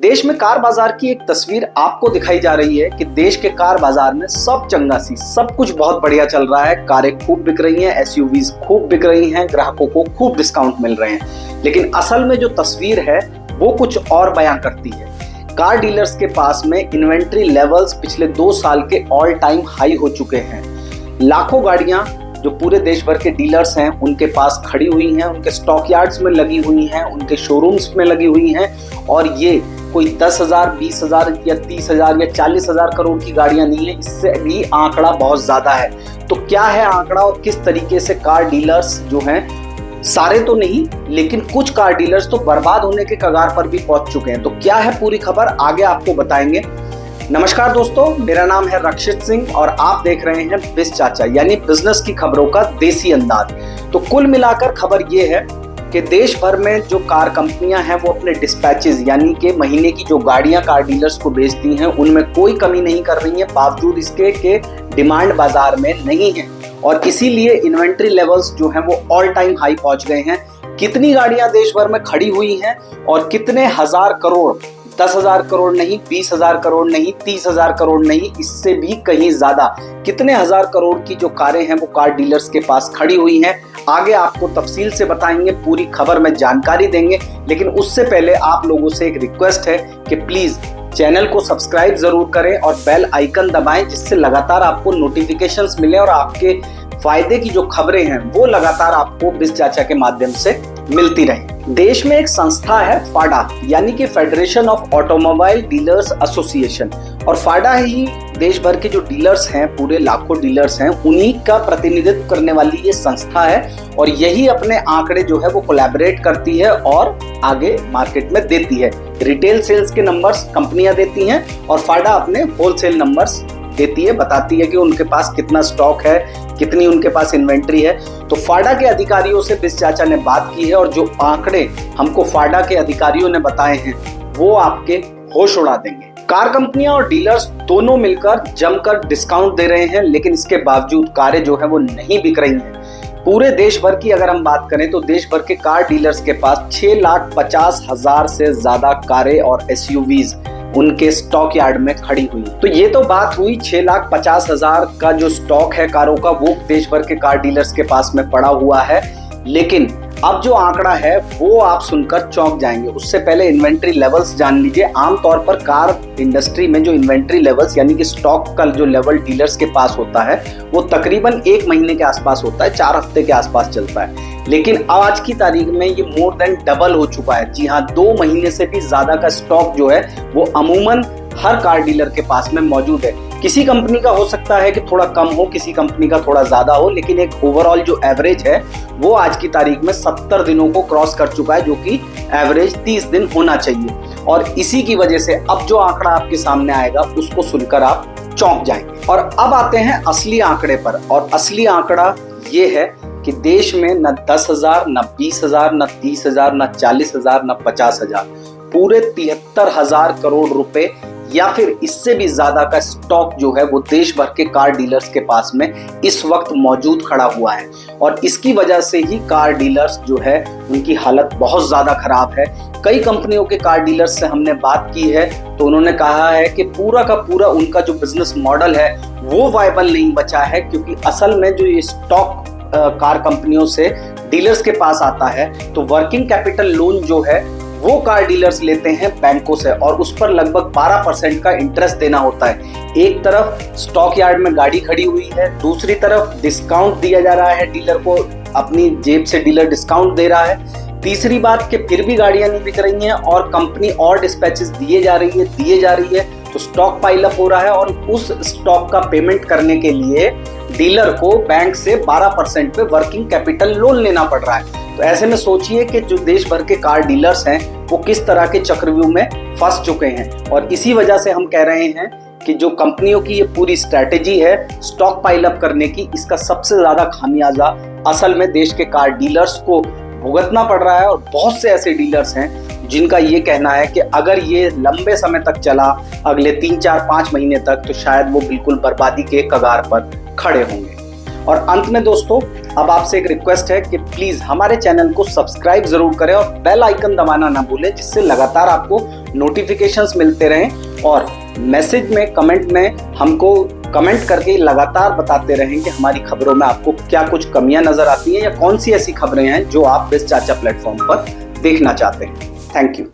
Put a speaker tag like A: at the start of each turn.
A: देश में कार बाजार की एक तस्वीर आपको दिखाई जा रही है कि देश के कार बाजार में सब चंगासी, सब कुछ बहुत बढ़िया चल रहा है। कारें खूब बिक रही हैं, एसयूवीज खूब बिक रही हैं, ग्राहकों को खूब डिस्काउंट मिल रहे हैं। लेकिन असल में जो तस्वीर है वो कुछ और बयां करती है। कार डीलर्स के पास में इन्वेंट्री लेवल्स पिछले 2 साल के ऑल टाइम हाई हो चुके हैं। लाखों गाड़ियां जो पूरे देश भर के डीलर्स हैं उनके पास खड़ी हुई हैं, उनके स्टॉक यार्ड्स में लगी हुई हैं, उनके शोरूम्स में लगी हुई हैं। और ये कोई 10,000, 20,000 या 30,000 या 40,000 करोड़ की गाड़ियां नहीं है, इससे भी आंकड़ा बहुत ज्यादा है। तो क्या है आंकड़ा और किस तरीके से कार डीलर्स जो हैं, सारे तो नहीं लेकिन कुछ कार डीलर्स तो बर्बाद होने के कगार पर भी पहुंच चुके हैं। तो क्या है पूरी खबर, आगे आपको बताएंगे। नमस्कार दोस्तों, मेरा नाम है रक्षित सिंह और आप देख रहे हैं बिज चाचा, यानी बिजनेस की खबरों का देसी अंदाज। तो कुल मिलाकर खबर ये है कि देश भर में जो कार कंपनियां हैं वो अपने डिस्पैचेस यानी कि महीने की जो गाड़ियां कार डीलर्स को बेचती हैं उनमें कोई कमी नहीं कर रही है, बावजूद इसके कि डिमांड बाजार में नहीं है। और इसीलिए इन्वेंट्री लेवल्स जो हैं वो ऑल टाइम हाई पहुंच गए हैं। कितनी गाड़ियां देश भर में खड़ी हुई हैं और कितने हजार करोड़, 10,000 करोड़ नहीं, 20,000 करोड़ नहीं, 30,000 करोड़ नहीं, इससे भी कहीं ज्यादा कितने हजार करोड़ की जो कारें हैं वो कार डीलर्स के पास खड़ी हुई हैं, आगे आपको तफसील से बताएंगे, पूरी खबर में जानकारी देंगे। लेकिन उससे पहले आप लोगों से एक रिक्वेस्ट है कि प्लीज चैनल को सब्सक्राइब जरूर करें और बेल आइकन दबाएं, जिससे लगातार आपको नोटिफिकेशंस मिले और आपके फायदे की जो खबरें हैं वो लगातार आपको बिज चाचा के माध्यम से मिलती रहे। देश में एक संस्था है फाडा, यानी कि federation of automobile dealers association, और फाडा ही देश भर के जो डीलर्स हैं, पूरे लाखों डीलर्स हैं, उन्हीं का प्रतिनिधित्व करने वाली ये संस्था है। और यही अपने आंकड़े जो है वो कोलैबोरेट करती है और आगे मार्केट में देती है। रिटेल सेल्स के नंबर्स कंपनियां देती हैं और फाडा अपने होलसेल नंबर्स देती है, बताती है कि उनके पास कितना स्टॉक है, कितनी उनके पास इन्वेंट्री है। तो फाडा के अधिकारियों से बिज चाचा ने बात की है और जो आंकड़े हमको फाडा के अधिकारियों ने बताए हैं वो आपके होश उड़ा देंगे। कार कंपनियां और डीलर्स दोनों मिलकर जमकर डिस्काउंट दे रहे हैं, लेकिन इसके बावजूद कारें जो है वो नहीं बिक रही हैं। पूरे देश भर की अगर हम बात करें तो देश भर के कार डीलर्स के पास 6,50,000 से ज्यादा कारें और एसयूवीज उनके स्टॉक यार्ड में खड़ी हुई। तो ये तो बात हुई 6,50,000 का जो स्टॉक है कारों का, वो देश भर के कार डीलर्स के पास में पड़ा हुआ है। लेकिन अब जो आंकड़ा है वो आप सुनकर चौंक जाएंगे। उससे पहले इन्वेंट्री लेवल्स जान लीजिए। आमतौर पर कार इंडस्ट्री में जो इन्वेंट्री लेवल्स यानी कि स्टॉक का जो लेवल डीलर्स के पास होता है वो तकरीबन 1 महीने के आसपास होता है, 4 हफ्ते के आसपास चलता है। लेकिन आज की तारीख में ये मोर देन डबल हो चुका है। जी हाँ, 2 महीने से भी ज्यादा का स्टॉक जो है वो अमूमन हर कार डीलर के पास में मौजूद है। किसी कंपनी का हो सकता है कि थोड़ा कम हो, किसी कंपनी का थोड़ा ज्यादा हो, लेकिन एक ओवरऑल जो एवरेज है वो आज की तारीख में 70 दिनों को क्रॉस कर चुका है, जो कि एवरेज 30 दिन होना चाहिए। और इसी की वजह से अब जो आंकड़ा आपके सामने आएगा उसको सुनकर आप चौंक जाएंगे। और अब आते हैं असली आंकड़े पर, और असली आंकड़ा ये है कि देश में न 10,000, न 20,000, न 30,000, न 40,000, न 50,000, पूरे 73,000 करोड़ रुपए या फिर इससे भी ज्यादा का स्टॉक जो है वो देश भर के कार डीलर्स के पास में इस वक्त मौजूद खड़ा हुआ है। और इसकी वजह से ही कार डीलर्स जो है उनकी हालत बहुत ज्यादा खराब है। कई कंपनियों के कार डीलर्स से हमने बात की है तो उन्होंने कहा है कि पूरा का पूरा उनका जो बिजनेस मॉडल है वो वायबल नहीं बचा है, क्योंकि असल में जो ये स्टॉक कार कंपनियों से डीलर्स के पास आता है तो वर्किंग कैपिटल लोन जो है वो कार डीलर्स लेते हैं बैंकों से और उस पर लगभग 12% का इंटरेस्ट देना होता है। एक तरफ स्टॉक यार्ड में गाड़ी खड़ी हुई है, दूसरी तरफ डिस्काउंट दिया जा रहा है डीलर को, अपनी जेब से डीलर डिस्काउंट दे रहा है। तीसरी बात कि फिर भी गाड़ियां नहीं बिक रही हैं और कंपनी और डिस्पैचेस दिए जा रही है, तो स्टॉक पाइल अप हो रहा है और उस स्टॉक का पेमेंट करने के लिए डीलर को बैंक से 12% पे वर्किंग कैपिटल लोन लेना पड़ रहा है। तो ऐसे में सोचिए कि जो देश भर के कार डीलर्स हैं वो किस तरह के चक्रव्यूह में फंस चुके हैं। और इसी वजह से हम कह रहे हैं कि जो कंपनियों की ये पूरी स्ट्रैटेजी है स्टॉक पाइल अप करने की, इसका सबसे ज्यादा खामियाजा असल में देश के कार डीलर्स को भुगतना पड़ रहा है। और बहुत से ऐसे डीलर्स हैं जिनका ये कहना है कि अगर ये लंबे समय तक चला, अगले 3, 4, 5 महीने तक, तो शायद वो बिल्कुल बर्बादी के कगार पर खड़े होंगे। और अंत में दोस्तों अब आपसे एक रिक्वेस्ट है कि प्लीज हमारे चैनल को सब्सक्राइब जरूर करें और बेल आइकन दबाना ना भूलें, जिससे लगातार आपको नोटिफिकेशंस मिलते रहें और मैसेज में कमेंट में हमको कमेंट करके लगातार बताते रहें कि हमारी खबरों में आपको क्या कुछ कमियां नजर आती हैं या कौन सी ऐसी खबरें हैं जो आप इस चाचा प्लेटफॉर्म पर देखना चाहते हैं। Thank you.